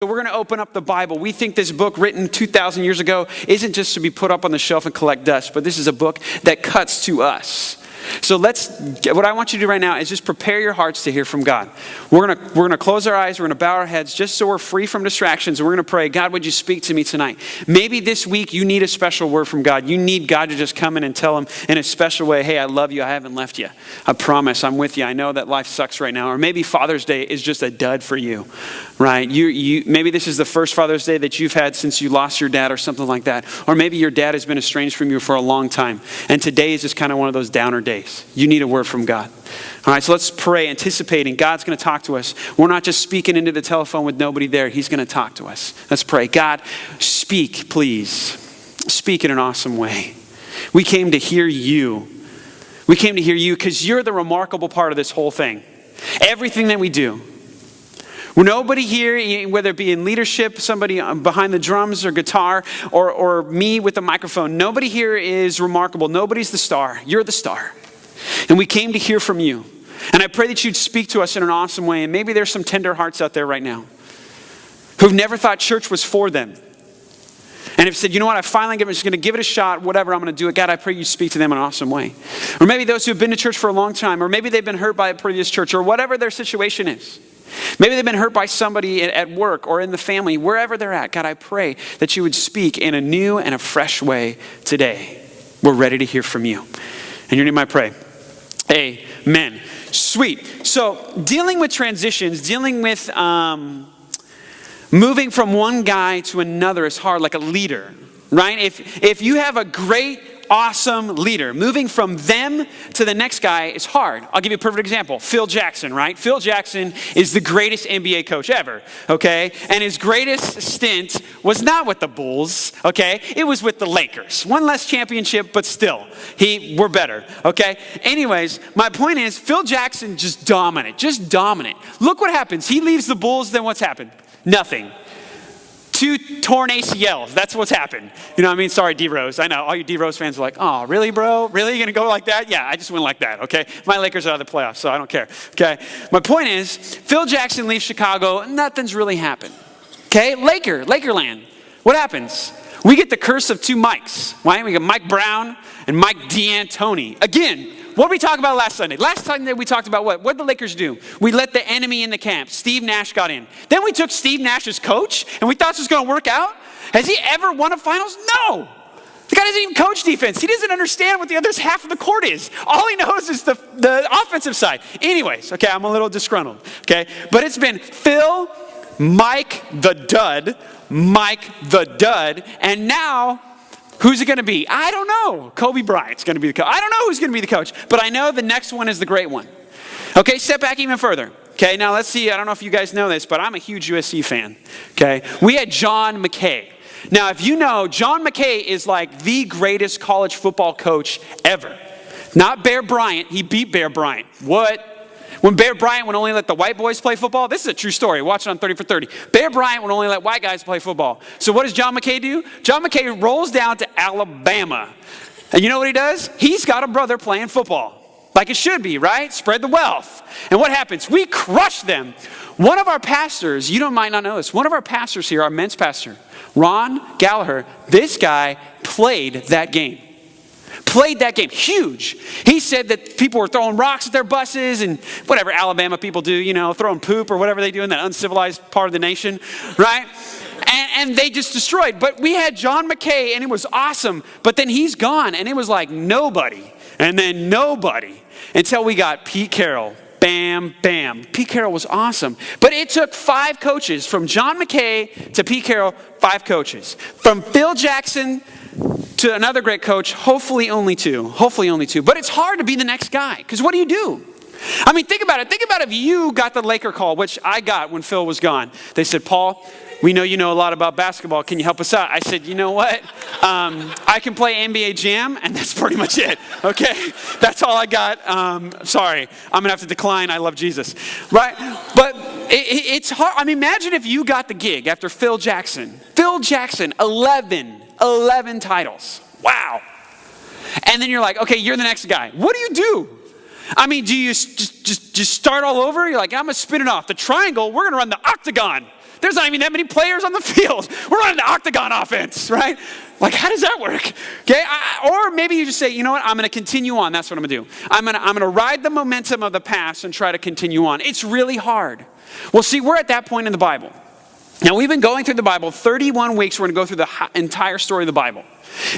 We're going to open up the Bible. We think this book written 2,000 years ago isn't just to be put up on the shelf and collect dust, but this is a book that cuts to us. So what I want you to do right now is just prepare your hearts to hear from God. We're gonna close our eyes, we're gonna bow our heads just so we're free from distractions, and we're gonna pray, God, would you speak to me tonight? Maybe this week you need a special word from God. You need God to just come in and tell him in a special way, hey, I love you, I haven't left you. I promise, I'm with you. I know that life sucks right now. Or maybe Father's Day is just a dud for you, right? Maybe this is the first Father's Day that you've had since you lost your dad or something like that. Or maybe your dad has been estranged from you for a long time, and today is just kind of one of those downer days. You need a word from God. All right, so let's pray, anticipating God's going to talk to us. We're not just speaking into the telephone with nobody there. He's going to talk to us. Let's pray. God, speak, please. Speak in an awesome way. We came to hear you. We came to hear you because you're the remarkable part of this whole thing. Everything that we do. Nobody here, whether it be in leadership, somebody behind the drums or guitar, or me with the microphone, nobody here is remarkable. Nobody's the star. You're the star. And we came to hear from you. And I pray that you'd speak to us in an awesome way. And maybe there's some tender hearts out there right now who've never thought church was for them. And have said, you know what, I'm just going to give it a shot, whatever, I'm going to do it. God, I pray you speak to them in an awesome way. Or maybe those who have been to church for a long time, or maybe they've been hurt by a previous church, or whatever their situation is. Maybe they've been hurt by somebody at work or in the family, wherever they're at. God, I pray that you would speak in a new and a fresh way today. We're ready to hear from you. In your name I pray. Amen. Sweet. So dealing with transitions, dealing with moving from one guy to another is hard, like a leader, right? If you have a great, awesome leader, moving from them to the next guy is hard. I'll give you a perfect example. Phil Jackson, right? Phil Jackson is the greatest NBA coach ever, okay? And his greatest stint was not with the Bulls, okay? It was with the Lakers. One less championship, but still, we're better, okay? Anyways, my point is, Phil Jackson just dominant. Look what happens. He leaves the Bulls, then what's happened? Nothing. 2 torn ACLs. That's what's happened. You know what I mean? Sorry, D-Rose. I know all you D-Rose fans are like, oh, really, bro? Really? You're going to go like that? Yeah, I just went like that, okay? My Lakers are out of the playoffs, so I don't care, okay? My point is, Phil Jackson leaves Chicago, nothing's really happened, okay? Lakerland. What happens? We get the curse of 2 Mikes, right? We got Mike Brown and Mike D'Antoni. Again, what did we talk about last Sunday? Last Sunday we talked about what? What did the Lakers do? We let the enemy in the camp. Steve Nash got in. Then we took Steve Nash as coach, and we thought this was going to work out. Has he ever won a finals? No. The guy doesn't even coach defense. He doesn't understand what the other half of the court is. All he knows is the offensive side. Anyways, okay, I'm a little disgruntled, okay? But it's been Phil, Mike the Dud, and now, who's it going to be? I don't know. Kobe Bryant's going to be the coach. I don't know who's going to be the coach, but I know the next one is the great one. Okay, step back even further. Okay, now let's see. I don't know if you guys know this, but I'm a huge USC fan. Okay, we had John McKay. Now, if you know, John McKay is like the greatest college football coach ever. Not Bear Bryant. He beat Bear Bryant. What? When Bear Bryant would only let the white boys play football, this is a true story. Watch it on 30 for 30. Bear Bryant would only let white guys play football. So what does John McKay do? John McKay rolls down to Alabama. And you know what he does? He's got a brother playing football. Like it should be, right? Spread the wealth. And what happens? We crush them. One of our pastors, might not know this, one of our pastors here, our men's pastor, Ron Gallagher, this guy played that game. Huge. He said that people were throwing rocks at their buses and whatever Alabama people do, throwing poop or whatever they do in that uncivilized part of the nation, right? And they just destroyed. But we had John McKay and it was awesome. But then he's gone and it was like nobody. And then nobody until we got Pete Carroll. Bam, bam. Pete Carroll was awesome. But it took 5 coaches from John McKay to Pete Carroll, 5 coaches. From Phil Jackson to another great coach, hopefully only 2. But it's hard to be the next guy, because what do you do? I mean, think about it. Think about if you got the Laker call, which I got when Phil was gone. They said, Paul, we know you know a lot about basketball. Can you help us out? I said, you know what? I can play NBA Jam, and that's pretty much it, okay? That's all I got. Sorry, I'm going to have to decline. I love Jesus, right? But it's hard. I mean, imagine if you got the gig after Phil Jackson. 11 titles. Wow. And then you're like, okay, you're the next guy. What do you do? I mean, do you just start all over? You're like, I'm going to spin it off. The triangle, we're going to run the octagon. There's not even that many players on the field. We're running the octagon offense, right? Like, how does that work? Okay, or maybe you just say, you know what? I'm going to continue on. That's what I'm going to do. I'm going to ride the momentum of the past and try to continue on. It's really hard. Well, see, we're at that point in the Bible. Now, we've been going through the Bible 31 weeks. We're going to go through the entire story of the Bible.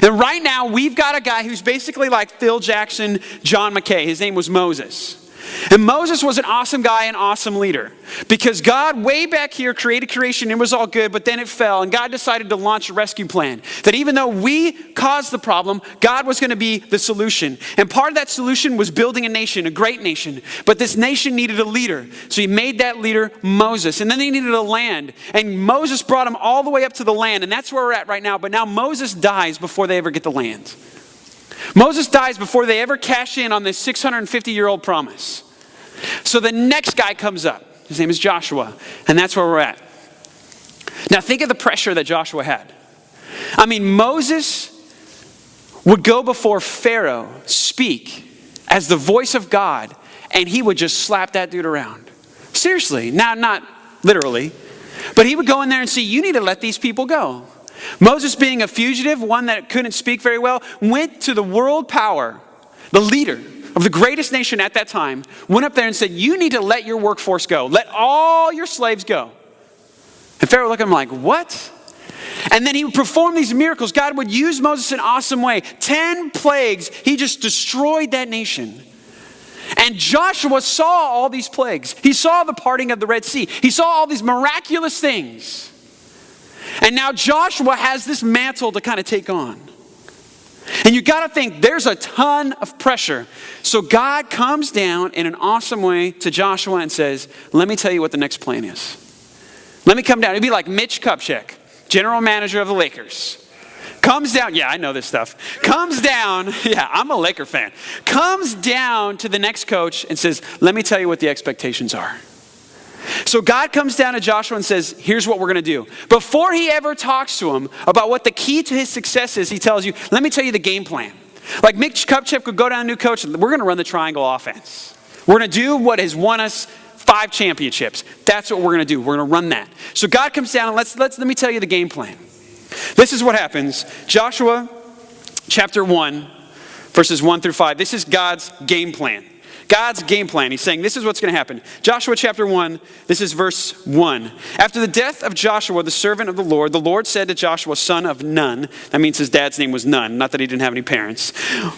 And right now, we've got a guy who's basically like Phil Jackson, John McKay. His name was Moses. And Moses was an awesome guy, an awesome leader. Because God, way back here, created creation. It was all good, but then it fell. And God decided to launch a rescue plan. That even though we caused the problem, God was going to be the solution. And part of that solution was building a nation, a great nation. But this nation needed a leader. So he made that leader Moses. And then they needed a land. And Moses brought them all the way up to the land. And that's where we're at right now. But now Moses dies before they ever get the land. Moses dies before they ever cash in on this 650-year-old promise. So the next guy comes up. His name is Joshua. And that's where we're at. Now think of the pressure that Joshua had. I mean, Moses would go before Pharaoh, speak as the voice of God, and he would just slap that dude around. Seriously. Now, not literally. But he would go in there and say, you need to let these people go. Moses, being a fugitive, one that couldn't speak very well, went to the world power, the leader of the greatest nation at that time, went up there and said, you need to let your workforce go. Let all your slaves go. And Pharaoh looked at him like, what? And then he would perform these miracles. God would use Moses in an awesome way. 10 plagues. He just destroyed that nation. And Joshua saw all these plagues. He saw the parting of the Red Sea. He saw all these miraculous things. And now Joshua has this mantle to kind of take on. And you got to think, there's a ton of pressure. So God comes down in an awesome way to Joshua and says, let me tell you what the next plan is. Let me come down. It'd be like Mitch Kupchak, general manager of the Lakers. Comes down, yeah, I know this stuff. Comes down, yeah, I'm a Laker fan. Comes down to the next coach and says, let me tell you what the expectations are. So God comes down to Joshua and says, here's what we're going to do. Before he ever talks to him about what the key to his success is, he tells you, let me tell you the game plan. Like Mitch Kupchak could go down to a new coach, and we're going to run the triangle offense. We're going to do what has won us 5 championships. That's what we're going to do. We're going to run that. So God comes down and let me tell you the game plan. This is what happens. Joshua chapter 1, verses 1 through 5. This is God's game plan. God's game plan. He's saying this is what's going to happen. Joshua chapter 1, this is verse 1. After the death of Joshua, the servant of the Lord said to Joshua, son of Nun, that means his dad's name was Nun, not that he didn't have any parents,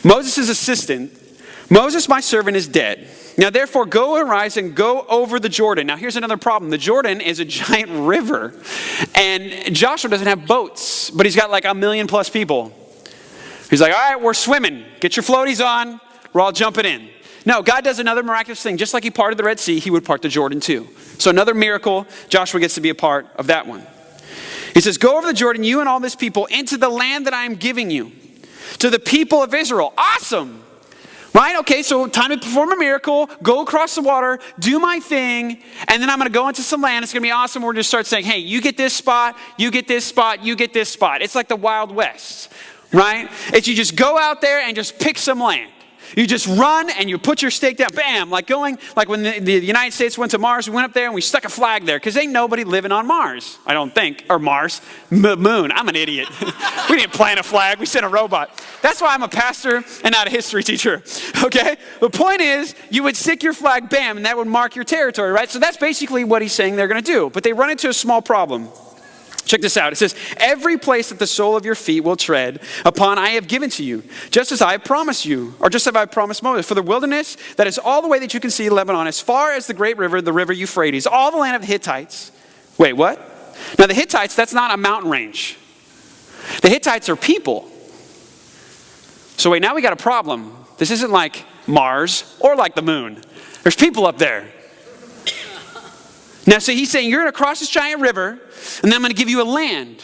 Moses' assistant, Moses, my servant, is dead. Now therefore go arise and go over the Jordan. Now here's another problem. The Jordan is a giant river. And Joshua doesn't have boats, but he's got like 1 million plus people. He's like, all right, we're swimming. Get your floaties on. We're all jumping in. No, God does another miraculous thing. Just like he parted the Red Sea, he would part the Jordan too. So another miracle, Joshua gets to be a part of that one. He says, go over the Jordan, you and all this people, into the land that I am giving you, to the people of Israel. Awesome. Right? Okay, so time to perform a miracle, go across the water, do my thing, and then I'm going to go into some land. It's going to be awesome. We're going to start saying, hey, you get this spot, you get this spot, you get this spot. It's like the Wild West, right? It's you just go out there and just pick some land. You just run and you put your stake down. Bam! Like when the United States went to Mars, we went up there and we stuck a flag there because ain't nobody living on Mars, I don't think. Or Mars. Moon. I'm an idiot. We didn't plant a flag. We sent a robot. That's why I'm a pastor and not a history teacher. Okay? The point is, you would stick your flag, bam, and that would mark your territory, right? So that's basically what he's saying they're going to do. But they run into a small problem. Check this out. It says, every place that the sole of your feet will tread upon I have given to you, just as I have promised you, or just as I have promised Moses. For the wilderness that is all the way that you can see Lebanon, as far as the great river, the river Euphrates, all the land of the Hittites. Wait, what? Now the Hittites, that's not a mountain range. The Hittites are people. So wait, now we got a problem. This isn't like Mars or like the moon. There's people up there. Now, so he's saying, you're going to cross this giant river, and then I'm going to give you a land.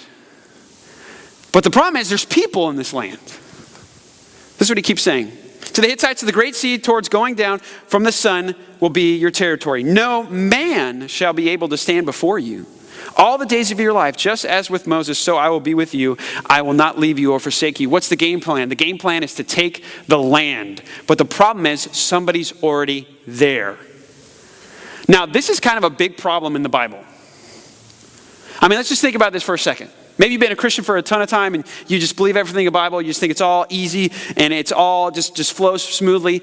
But the problem is, there's people in this land. This is what he keeps saying. to the Hittites, to the great sea, towards going down from the sun will be your territory. No man shall be able to stand before you. All the days of your life, just as with Moses, so I will be with you. I will not leave you or forsake you. What's the game plan? The game plan is to take the land. But the problem is somebody's already there. Now, this is kind of a big problem in the Bible. I mean, let's just think about this for a second. Maybe you've been a Christian for a ton of time and you just believe everything in the Bible. You just think it's all easy and it's all just flows smoothly.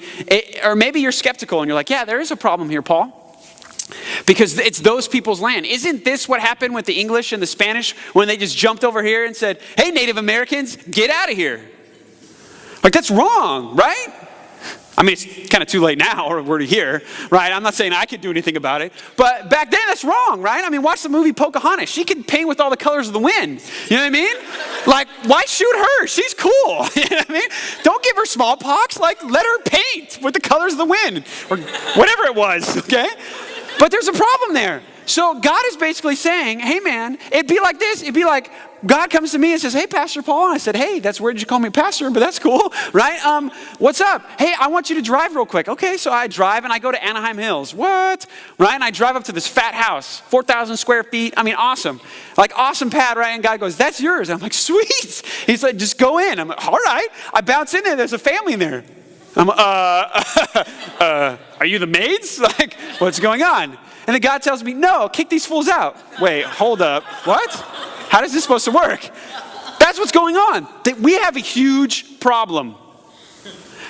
Or maybe you're skeptical and you're like, yeah, there is a problem here, Paul. Because it's those people's land. Isn't this what happened with the English and the Spanish when they just jumped over here and said, hey, Native Americans, get out of here? Like, that's wrong, right? I mean, it's kind of too late now, or we're here, right? I'm not saying I could do anything about it. But back then, that's wrong, right? I mean, watch the movie Pocahontas. She could paint with all the colors of the wind. You know what I mean? Like, why shoot her? She's cool. You know what I mean? Don't give her smallpox. Like, let her paint with the colors of the wind, or whatever it was, okay? But there's a problem there. So God is basically saying, hey, man, it'd be like this. It'd be like God comes to me and says, hey, Pastor Paul. And I said, hey, that's weird you call me pastor, but that's cool, right? What's up? Hey, I want you to drive real quick. Okay, so I drive and I go to Anaheim Hills. What? Right? And I drive up to this fat house, 4,000 square feet. I mean, awesome. Like, awesome pad, right? And God goes, that's yours. I'm like, sweet. He's like, just go in. I'm like, all right. I bounce in there. There's a family in there. I'm are you the maids? Like, what's going on? And then God tells me, no, kick these fools out. Wait, hold up. What? How is this supposed to work? That's what's going on. We have a huge problem.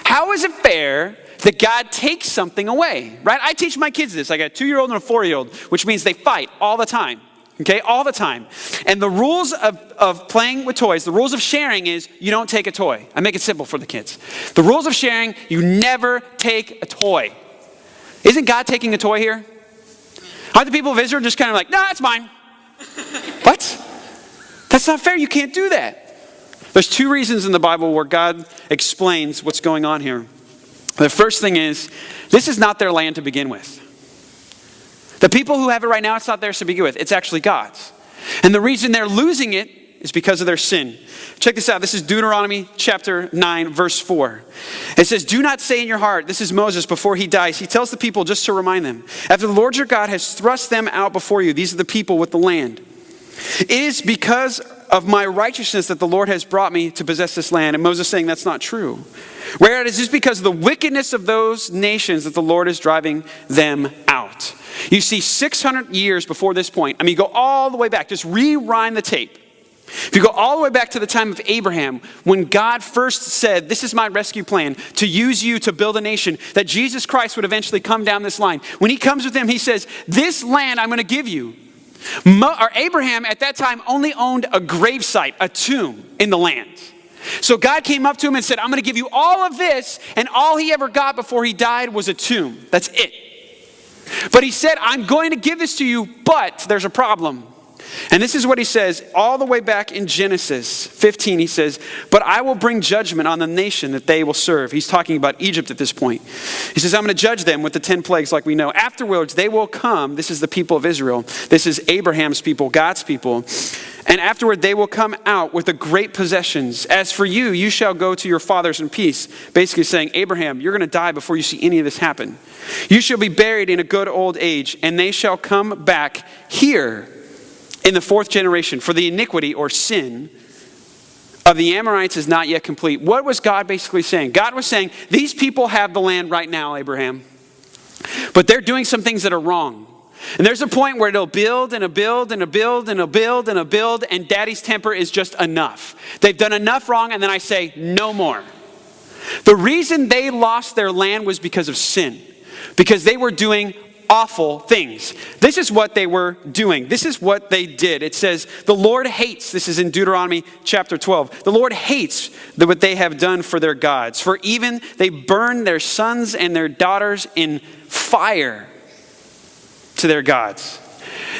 How is it fair that God takes something away, right? I teach my kids this. I got a 2-year-old and a 4-year-old, which means they fight all the time. Okay, all the time. And the rules of playing with toys, the rules of sharing is you don't take a toy. I make it simple for the kids. The rules of sharing, you never take a toy. Isn't God taking a toy here? Aren't the people of Israel just kind of like, nah, it's mine? What? That's not fair. You can't do that. There's 2 reasons in the Bible where God explains what's going on here. The first thing is, this is not their land to begin with. The people who have it right now, it's not theirs to begin with. It's actually God's. And the reason they're losing it is because of their sin. Check this out. This is Deuteronomy chapter 9, verse 4. It says, do not say in your heart, this is Moses before he dies. He tells the people just to remind them, after the Lord your God has thrust them out before you, these are the people with the land. It is because of my righteousness that the Lord has brought me to possess this land. And Moses saying that's not true. Where it is just because of the wickedness of those nations that the Lord is driving them out. You see, 600 years before this point, I mean, go all the way back, just rewind the tape. If you go all the way back to the time of Abraham, when God first said, this is my rescue plan, to use you to build a nation, that Jesus Christ would eventually come down this line. When he comes with him, he says, this land I'm going to give you. Abraham at that time only owned a gravesite, a tomb in the land. So God came up to him and said, I'm going to give you all of this, and all he ever got before he died was a tomb. That's it. But he said, I'm going to give this to you, but there's a problem. And this is what he says all the way back in Genesis 15. He says, but I will bring judgment on the nation that they will serve. He's talking about Egypt at this point. He says, I'm going to judge them with the 10 plagues like we know. Afterwards, they will come. This is the people of Israel. This is Abraham's people, God's people. And afterward, they will come out with the great possessions. As for you, you shall go to your fathers in peace. Basically saying, Abraham, you're going to die before you see any of this happen. You shall be buried in a good old age, and they shall come back here in the 4th generation, for the iniquity or sin of the Amorites is not yet complete. What was God basically saying? God was saying, these people have the land right now, Abraham, but they're doing some things that are wrong. And there's a point where they'll build and a build and a build and a build and a build, and daddy's temper is just enough. They've done enough wrong, and then I say, no more. The reason they lost their land was because of sin, because they were doing awful things. This is what they were doing. This is what they did. It says, the Lord hates, this is in Deuteronomy chapter 12, the Lord hates what they have done for their gods. For even they burn their sons and their daughters in fire to their gods.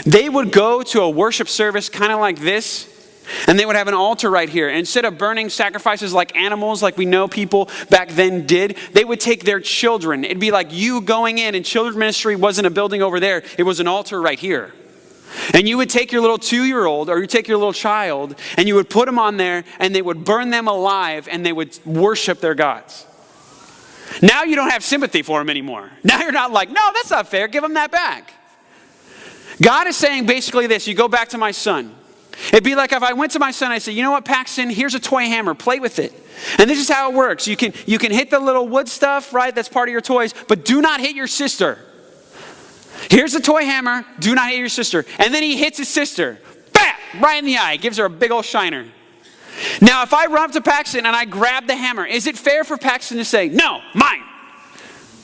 They would go to a worship service kind of like this, and they would have an altar right here. And instead of burning sacrifices like animals, like we know people back then did, they would take their children. It'd be like you going in, and children's ministry wasn't a building over there. It was an altar right here. And you would take your little 2-year-old, or you take your little child, and you would put them on there, and they would burn them alive, and they would worship their gods. Now you don't have sympathy for him anymore. Now you're not like, no, that's not fair. Give him that back. God is saying basically this. You go back to my son. It'd be like if I went to my son and I said, you know what, Paxton, here's a toy hammer. Play with it. And this is how it works. You can hit the little wood stuff, right? That's part of your toys. But do not hit your sister. Here's the toy hammer. Do not hit your sister. And then he hits his sister. Bam! Right in the eye. Gives her a big old shiner. Now, if I run up to Paxton and I grab the hammer, is it fair for Paxton to say, no, mine?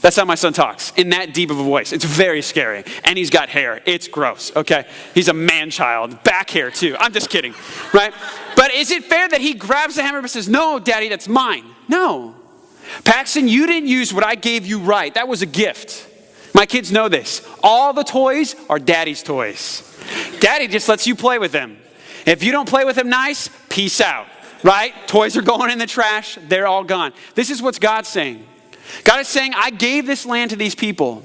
That's how my son talks, in that deep of a voice. It's very scary. And he's got hair. It's gross, okay? He's a man-child. Back hair, too. I'm just kidding, right? But is it fair that he grabs the hammer and says, no, Daddy, that's mine? No. Paxton, you didn't use what I gave you right. That was a gift. My kids know this. All the toys are Daddy's toys. Daddy just lets you play with them. If you don't play with them nice, peace out, right? Toys are going in the trash. They're all gone. This is what God's saying. God is saying, I gave this land to these people.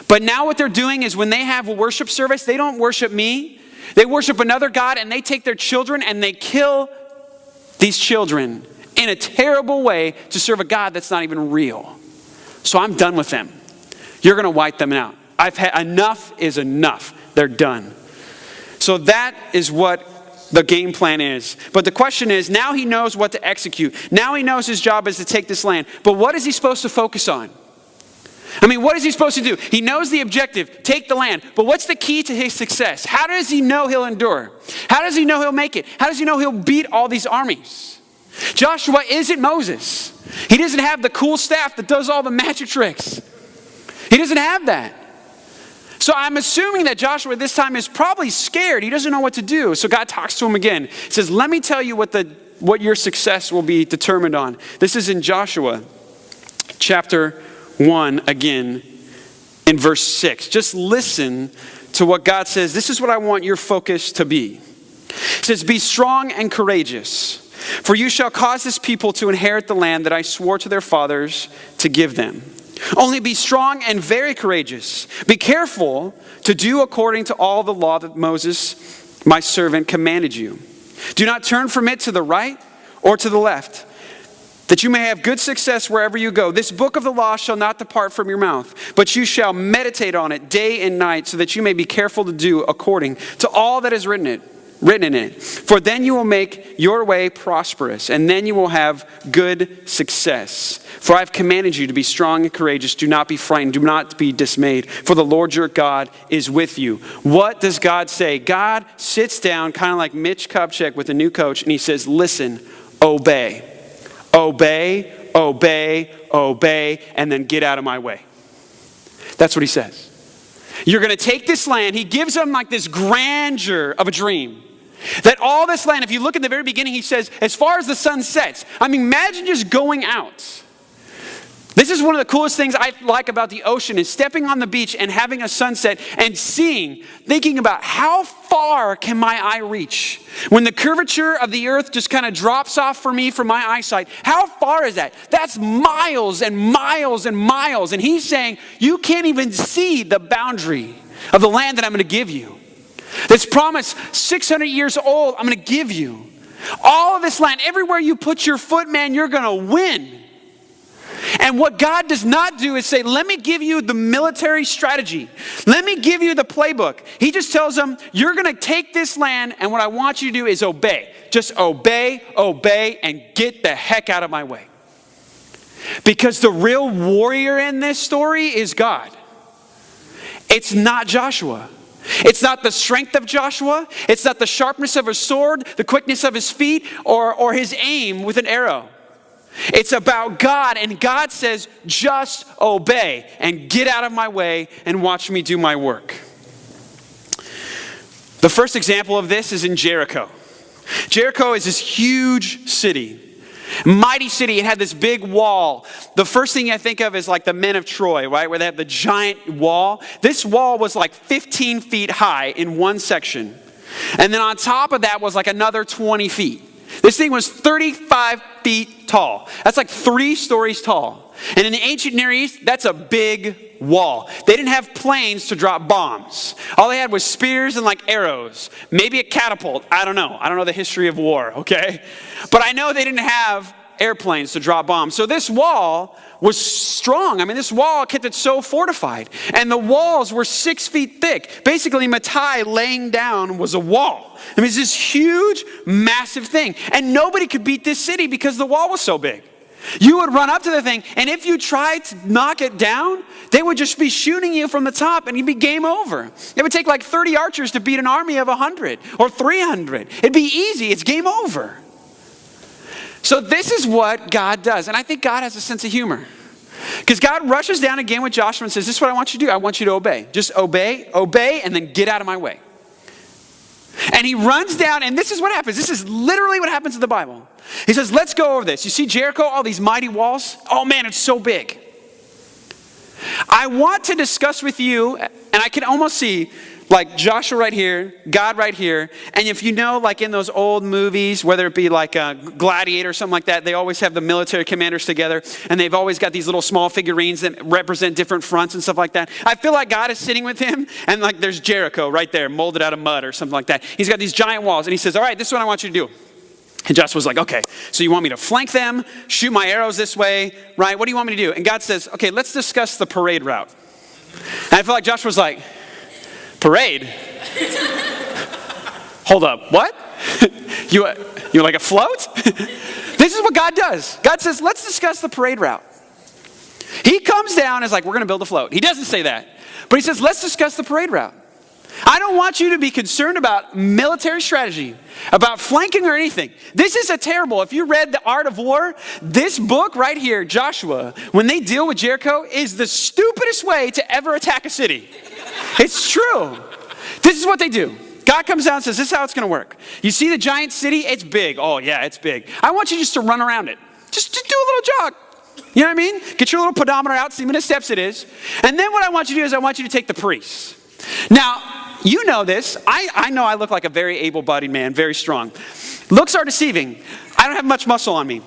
But now what they're doing is when they have a worship service, they don't worship me. They worship another God, and they take their children and they kill these children in a terrible way to serve a God that's not even real. So I'm done with them. You're going to wipe them out. I've had enough is enough. They're done. So that is what the game plan is. But the question is, now he knows what to execute. Now he knows his job is to take this land. But what is he supposed to focus on? I mean, what is he supposed to do? He knows the objective, take the land. But what's the key to his success? How does he know he'll endure? How does he know he'll make it? How does he know he'll beat all these armies? Joshua isn't Moses. He doesn't have the cool staff that does all the magic tricks. He doesn't have that. So I'm assuming that Joshua this time is probably scared. He doesn't know what to do. So God talks to him again. He says, let me tell you what your success will be determined on. This is in Joshua chapter 1 again in verse 6. Just listen to what God says. This is what I want your focus to be. It says, be strong and courageous, for you shall cause this people to inherit the land that I swore to their fathers to give them. Only be strong and very courageous. Be careful to do according to all the law that Moses, my servant, commanded you. Do not turn from it to the right or to the left, that you may have good success wherever you go. This book of the law shall not depart from your mouth, but you shall meditate on it day and night, so that you may be careful to do according to all that is written in it. For then you will make your way prosperous, and then you will have good success. For I have commanded you to be strong and courageous. Do not be frightened. Do not be dismayed. For the Lord your God is with you. What does God say? God sits down, kind of like Mitch Kupchak with a new coach, and he says, listen, obey. Obey, obey, obey, and then get out of my way. That's what he says. You're going to take this land. He gives them like this grandeur of a dream. That all this land, if you look at the very beginning, he says, as far as the sun sets. I mean, imagine just going out. This is one of the coolest things I like about the ocean, is stepping on the beach and having a sunset and thinking about how far can my eye reach? When the curvature of the earth just kind of drops off for me from my eyesight, how far is that? That's miles and miles and miles. And he's saying, you can't even see the boundary of the land that I'm going to give you. This promise, 600 years old, I'm going to give you. All of this land, everywhere you put your foot, man, you're going to win. And what God does not do is say, let me give you the military strategy. Let me give you the playbook. He just tells them, you're going to take this land, and what I want you to do is obey. Just obey, obey, and get the heck out of my way. Because the real warrior in this story is God. It's not Joshua. It's not the strength of Joshua. It's not the sharpness of his sword, the quickness of his feet, or his aim with an arrow. It's about God, and God says, just obey and get out of my way and watch me do my work. The first example of this is in Jericho. Jericho is this huge city, mighty city. It had this big wall. The first thing I think of is like the men of Troy, right? Where they have the giant wall. This wall was like 15 feet high in one section. And then on top of that was like another 20 feet. This thing was 35 feet tall. That's like 3 stories tall. And in the ancient Near East, that's a big wall. They didn't have planes to drop bombs. All they had was spears and like arrows. Maybe a catapult. I don't know. I don't know the history of war, okay? But I know they didn't have airplanes to drop bombs. So this wall was strong. I mean, this wall kept it so fortified. And the walls were 6 feet thick. Basically, Matthias laying down was a wall. I mean, it's this huge, massive thing. And nobody could beat this city because the wall was so big. You would run up to the thing, and if you tried to knock it down, they would just be shooting you from the top, and you'd be game over. It would take like 30 archers to beat an army of 100 or 300. It'd be easy. It's game over. So this is what God does. And I think God has a sense of humor. Because God rushes down again with Joshua and says, this is what I want you to do. I want you to obey. Just obey, and then get out of my way. And he runs down, and this is what happens. This is literally what happens in the Bible. He says, let's go over this. You see Jericho, all these mighty walls? Oh man, it's so big. I want to discuss with you, and I can almost see like Joshua right here, God right here. And if you know, like in those old movies, whether it be like a Gladiator or something like that, they always have the military commanders together, and they've always got these little small figurines that represent different fronts and stuff like that. I feel like God is sitting with him, and like there's Jericho right there, molded out of mud or something like that. He's got these giant walls, and he says, all right, this is what I want you to do. And Joshua's like, okay, so you want me to flank them, shoot my arrows this way, right? What do you want me to do? And God says, okay, let's discuss the parade route. And I feel like Joshua's like, parade? Hold up, what? You're like a float? This is what God does. God says, let's discuss the parade route. He comes down and is like, we're going to build a float. He doesn't say that. But he says, let's discuss the parade route. I don't want you to be concerned about military strategy, about flanking or anything. This is a terrible, if you read The Art of War, this book right here, Joshua, when they deal with Jericho, is the stupidest way to ever attack a city. It's true. This is what they do. God comes down and says, this is how it's going to work. You see the giant city? It's big. Oh yeah, it's big. I want you just to run around it. Just do a little jog. You know what I mean? Get your little pedometer out, see how many steps it is. And then what I want you to do is I want you to take the priests. Now, you know this. I know I look like a very able-bodied man, very strong. Looks are deceiving. I don't have much muscle on me.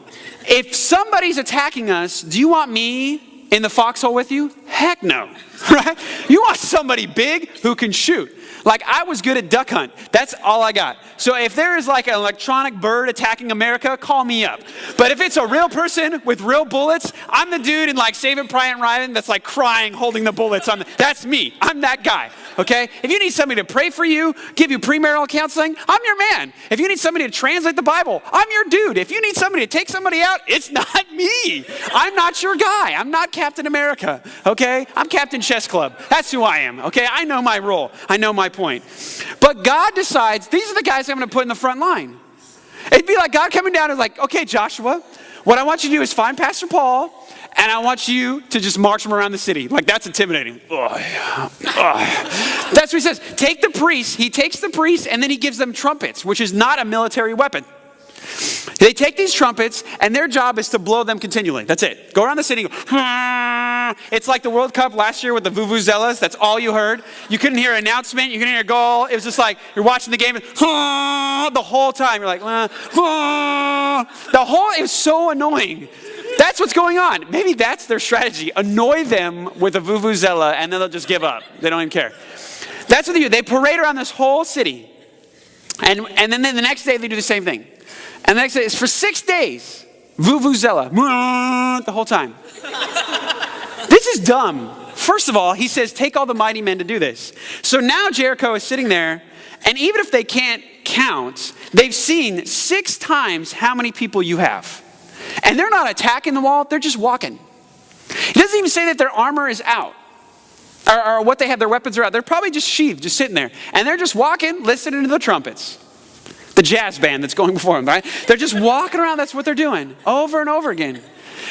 If somebody's attacking us, do you want me in the foxhole with you? Heck no, right? You want somebody big who can shoot. Like I was good at duck hunt. That's all I got. So if there is like an electronic bird attacking America, call me up. But if it's a real person with real bullets, I'm the dude in like Saving Private Ryan that's like crying, holding the bullets. That's me. I'm that guy. Okay? If you need somebody to pray for you, give you premarital counseling, I'm your man. If you need somebody to translate the Bible, I'm your dude. If you need somebody to take somebody out, it's not me. I'm not your guy. I'm not Captain America. Okay? I'm Captain Chess Club. That's who I am. Okay? I know my role. I know my point. But God decides, these are the guys I'm going to put in the front line. It'd be like God coming down and like, okay, Joshua, what I want you to do is find Pastor Paul, and I want you to just march him around the city. Like, that's intimidating. That's what he says. Take the priests. He takes the priests, and then he gives them trumpets, which is not a military weapon. They take these trumpets, and their job is to blow them continually. That's it. Go around the city. It's like the World Cup last year with the vuvuzelas. That's all you heard. You couldn't hear an announcement. You couldn't hear a goal. It was just like you're watching the game. The whole time. You're like, it was so annoying. That's what's going on. Maybe that's their strategy. Annoy them with a vuvuzela, and then they'll just give up. They don't even care. That's what they do. They parade around this whole city. And then the next day, they do the same thing. And the next day, it's for 6 days. Vuvuzela. The whole time. This is dumb. First of all, he says, take all the mighty men to do this. So now Jericho is sitting there, and even if they can't count, they've seen 6 times how many people you have. And they're not attacking the wall, they're just walking. He doesn't even say that their armor is out. Or what they have, their weapons are out. They're probably just sheathed, just sitting there. And they're just walking, listening to the trumpets. The jazz band that's going before them, right? They're just walking around, that's what they're doing, over and over again.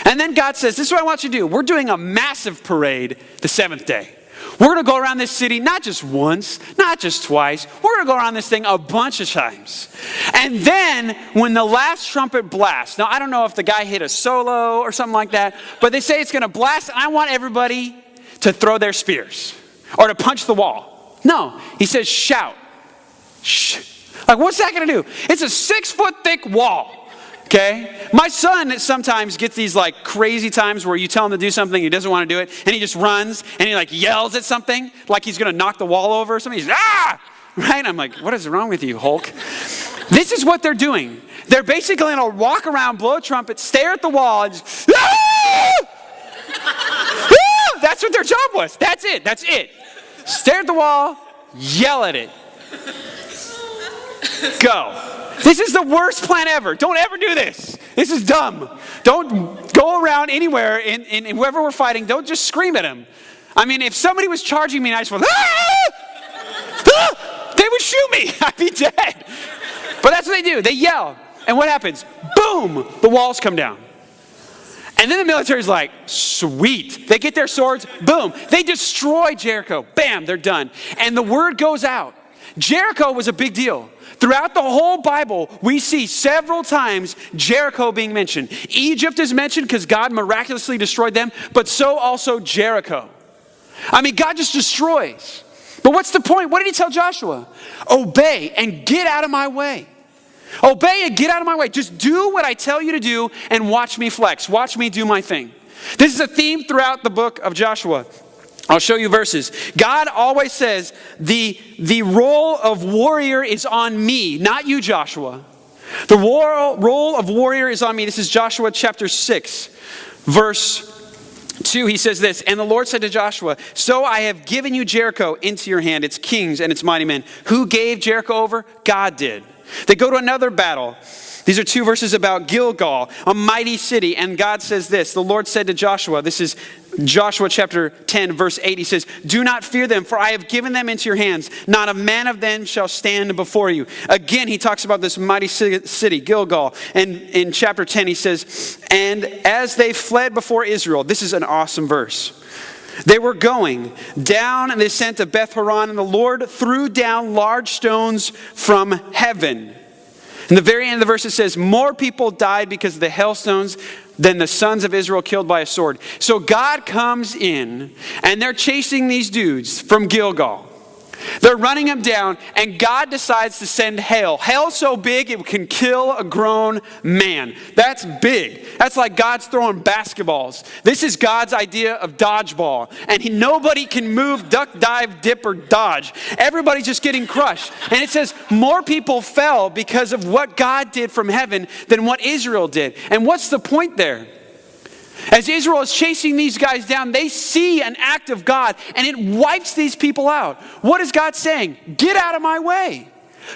And then God says, this is what I want you to do. We're doing a massive parade the 7th day. We're going to go around this city, not just once, not just twice. We're going to go around this thing a bunch of times. And then when the last trumpet blasts, now I don't know if the guy hit a solo or something like that, but they say it's going to blast, and I want everybody to throw their spears or to punch the wall. No, he says shout. Shh. Like, what's that going to do? It's a 6-foot thick wall, okay? My son sometimes gets these, like, crazy times where you tell him to do something, he doesn't want to do it, and he just runs, and he, like, yells at something, like he's going to knock the wall over or something. He's, ah! Right? I'm like, what is wrong with you, Hulk? This is what they're doing. They're basically going to walk around, blow a trumpet, stare at the wall, and just, ah! Ah! That's what their job was. That's it. Stare at the wall, yell at it. Go. This is the worst plan ever. Don't ever do this. This is dumb. Don't go around anywhere, and whoever we're fighting, don't just scream at him. I mean, if somebody was charging me and I just went, ah! Ah! They would shoot me. I'd be dead. But that's what they do. They yell. And what happens? Boom! The walls come down. And then the military's like, sweet. They get their swords. Boom. They destroy Jericho. Bam, they're done. And the word goes out. Jericho was a big deal. Throughout the whole Bible, we see several times Jericho being mentioned. Egypt is mentioned because God miraculously destroyed them, but so also Jericho. I mean, God just destroys. But what's the point? What did he tell Joshua? Obey and get out of my way. Obey and get out of my way. Just do what I tell you to do and watch me flex. Watch me do my thing. This is a theme throughout the book of Joshua. I'll show you verses. God always says, the role of warrior is on me, not you, Joshua. The role of warrior is on me. This is Joshua chapter 6, verse 2. He says this, and the Lord said to Joshua, so I have given you Jericho into your hand, its kings and its mighty men. Who gave Jericho over? God did. They go to another battle. These are two verses about Gilgal, a mighty city. And God says this, the Lord said to Joshua, this is Joshua chapter 10, verse 8. He says, do not fear them, for I have given them into your hands. Not a man of them shall stand before you. Again, he talks about this mighty city, Gilgal. And in chapter 10, he says, and as they fled before Israel, this is an awesome verse. They were going down in the ascent of Beth Horon, and the Lord threw down large stones from heaven. In the very end of the verse, it says, more people died because of the hailstones than the sons of Israel killed by a sword. So God comes in, and they're chasing these dudes from Gilgal. They're running them down, and God decides to send hail. Hail so big it can kill a grown man. That's big. That's like God's throwing basketballs. This is God's idea of dodgeball. And nobody can move, duck, dive, dip, or dodge. Everybody's just getting crushed. And it says more people fell because of what God did from heaven than what Israel did. And what's the point there? As Israel is chasing these guys down, they see an act of God, and it wipes these people out. What is God saying? Get out of my way.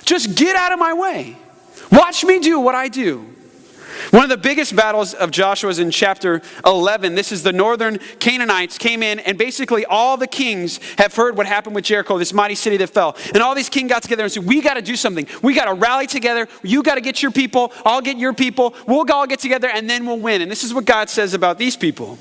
Just get out of my way. Watch me do what I do. One of the biggest battles of Joshua is in chapter 11. This is the northern Canaanites came in, and basically all the kings have heard what happened with Jericho, this mighty city that fell. And all these kings got together and said, we got to do something. We got to rally together. You got to get your people. I'll get your people. We'll all get together, and then we'll win. And this is what God says about these people.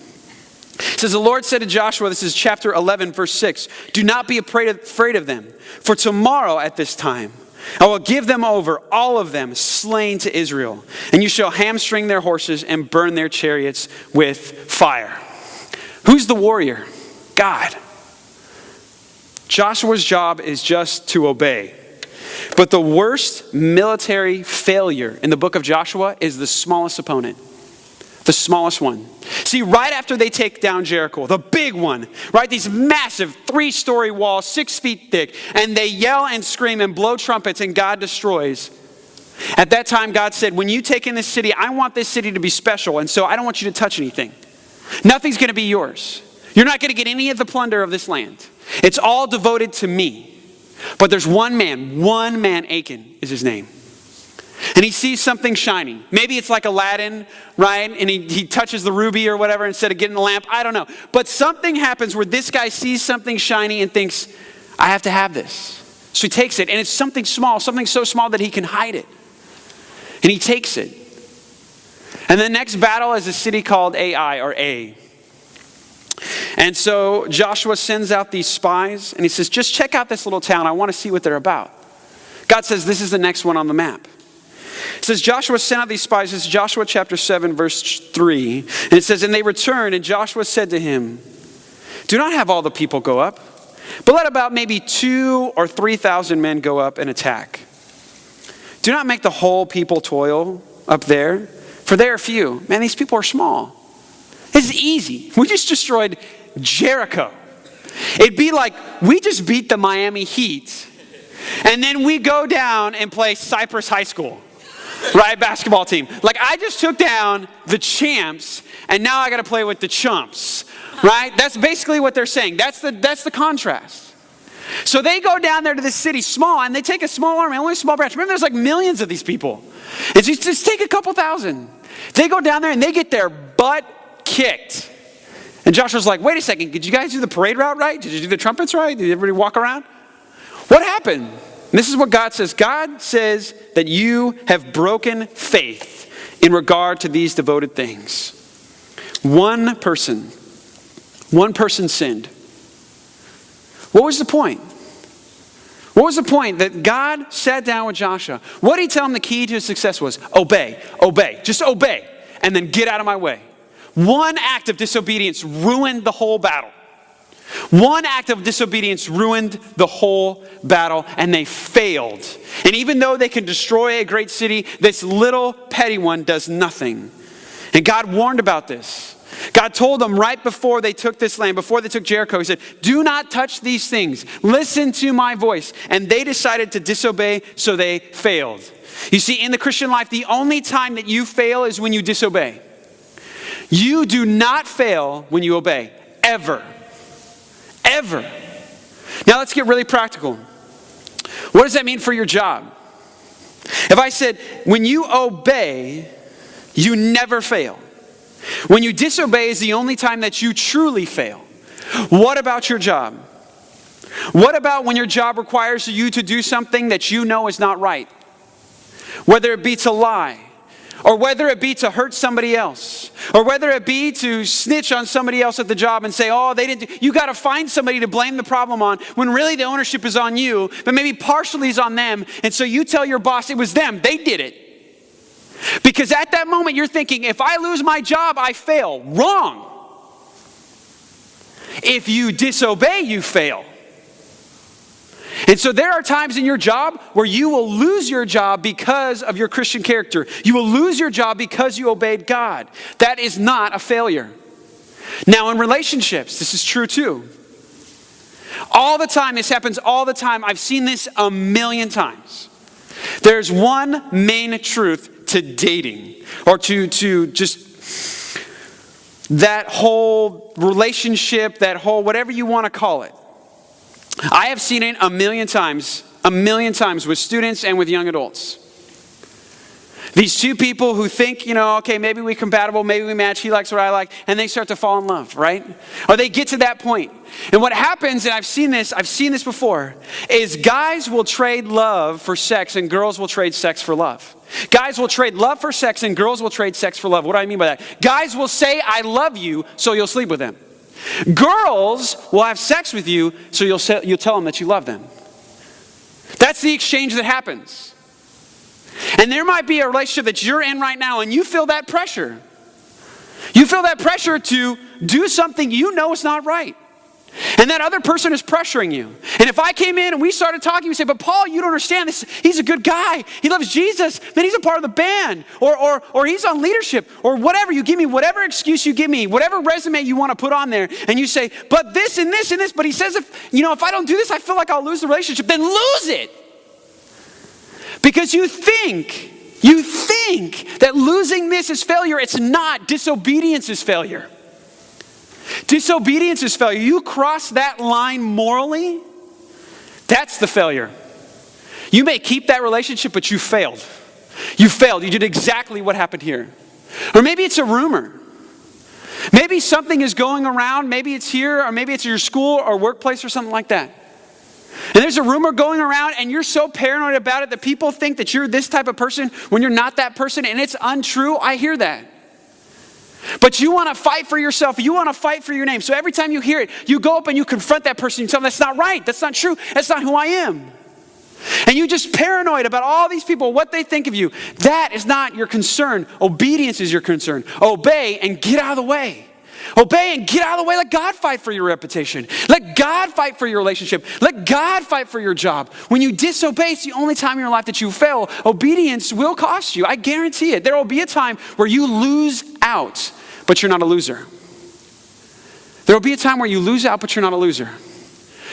It says, the Lord said to Joshua, this is chapter 11, verse 6, do not be afraid of them, for tomorrow at this time, I will give them over, all of them, slain to Israel. And you shall hamstring their horses and burn their chariots with fire. Who's the warrior? God. Joshua's job is just to obey. But the worst military failure in the book of Joshua is the smallest opponent. The smallest one. See, right after they take down Jericho, the big one, right? These massive 3-story walls, 6 feet thick, and they yell and scream and blow trumpets, and God destroys. At that time, God said, when you take in this city, I want this city to be special, and so I don't want you to touch anything. Nothing's going to be yours. You're not going to get any of the plunder of this land. It's all devoted to me. But there's one man, Achan is his name. And he sees something shining. Maybe it's like Aladdin, right? And he touches the ruby or whatever instead of getting the lamp. I don't know. But something happens where this guy sees something shiny and thinks, I have to have this. So he takes it, and it's something small, something so small that he can hide it. And he takes it. And the next battle is a city called Ai, or A. And so Joshua sends out these spies, and he says, just check out this little town. I want to see what they're about. God says, this is the next one on the map. It says Joshua sent out these spies. This is Joshua chapter 7, verse 3. And it says, and they returned, and Joshua said to him, do not have all the people go up, but let about maybe 2,000 or 3,000 men go up and attack. Do not make the whole people toil up there, for they are few. Man, these people are small. This is easy. We just destroyed Jericho. It'd be like we just beat the Miami Heat, and then we go down and play Cypress High School. right? Basketball team. Like, I just took down the champs, and now I got to play with the chumps, right? That's basically what they're saying. That's the contrast. So they go down there to this city, small, and they take a small army, only a small branch. Remember, there's like millions of these people. It's just take a couple thousand. They go down there, and they get their butt kicked. And Joshua's like, wait a second, did you guys do the parade route right? Did you do the trumpets right? Did everybody walk around? What happened? And this is what God says. God says that you have broken faith in regard to these devoted things. One person sinned. What was the point? What was the point that God sat down with Joshua? What did he tell him the key to his success was? Obey, just obey, and then get out of my way. One act of disobedience ruined the whole battle. One act of disobedience ruined the whole battle, and they failed. And even though they can destroy a great city, this little petty one does nothing. And God warned about this. God told them right before they took this land, before they took Jericho, he said, do not touch these things. Listen to my voice. And they decided to disobey, so they failed. You see, in the Christian life, the only time that you fail is when you disobey. You do not fail when you obey, ever. Ever. Now let's get really practical. What does that mean for your job? If I said, when you obey, you never fail. When you disobey is the only time that you truly fail. What about your job? What about when your job requires you to do something that you know is not right? Whether it be to lie, or whether it be to hurt somebody else, or whether it be to snitch on somebody else at the job and say, oh, they didn't do. You got to find somebody to blame the problem on when really the ownership is on you, but maybe partially is on them. And so you tell your boss it was them. They did it. Because at that moment you're thinking, if I lose my job, I fail. Wrong. If you disobey, you fail. And so there are times in your job where you will lose your job because of your Christian character. You will lose your job because you obeyed God. That is not a failure. Now in relationships, this is true too. All the time, this happens all the time. I've seen this a million times. There's one main truth to dating, or to just that whole relationship, that whole whatever you want to call it. I have seen it a million times with students and with young adults. These two people who think, okay, maybe we're compatible, maybe we match, he likes what I like, and they start to fall in love, right? Or they get to that point. And what happens, and I've seen this before, is guys will trade love for sex and girls will trade sex for love. Guys will trade love for sex and girls will trade sex for love. What do I mean by that? Guys will say, I love you, so you'll sleep with them. Girls will have sex with you, so you'll tell them that you love them. That's the exchange that happens. And there might be a relationship that you're in right now, and you feel that pressure. You feel that pressure to do something you know is not right. And that other person is pressuring you. And if I came in and we started talking, you say, but Paul, you don't understand this. He's a good guy. He loves Jesus. Man, he's a part of the band. Or he's on leadership. Or whatever. You give me whatever excuse you give me. Whatever resume you want to put on there. And you say, but this and this and this. But he says, if I don't do this, I feel like I'll lose the relationship. Then lose it. Because you think that losing this is failure. It's not. Disobedience is failure. Disobedience is failure. You cross that line morally, that's the failure. You may keep that relationship, but you failed. You failed. You did exactly what happened here. Or maybe it's a rumor. Maybe something is going around. Maybe it's here, or maybe it's your school or workplace or something like that. And there's a rumor going around and you're so paranoid about it that people think that you're this type of person when you're not that person, and it's untrue. I hear that. But you want to fight for yourself. You want to fight for your name. So every time you hear it, you go up and you confront that person. You tell them, that's not right. That's not true. That's not who I am. And you're just paranoid about all these people, what they think of you. That is not your concern. Obedience is your concern. Obey and get out of the way. Obey and get out of the way. Let God fight for your reputation. Let God fight for your relationship. Let God fight for your job. When you disobey, it's the only time in your life that you fail. Obedience will cost you. I guarantee it. There will be a time where you lose out, but you're not a loser. There will be a time where you lose out, but you're not a loser.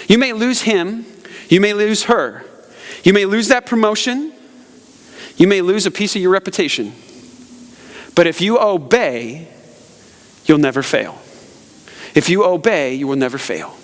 You may lose him. You may lose her. You may lose that promotion. You may lose a piece of your reputation. But if you obey, you'll never fail. If you obey, you will never fail.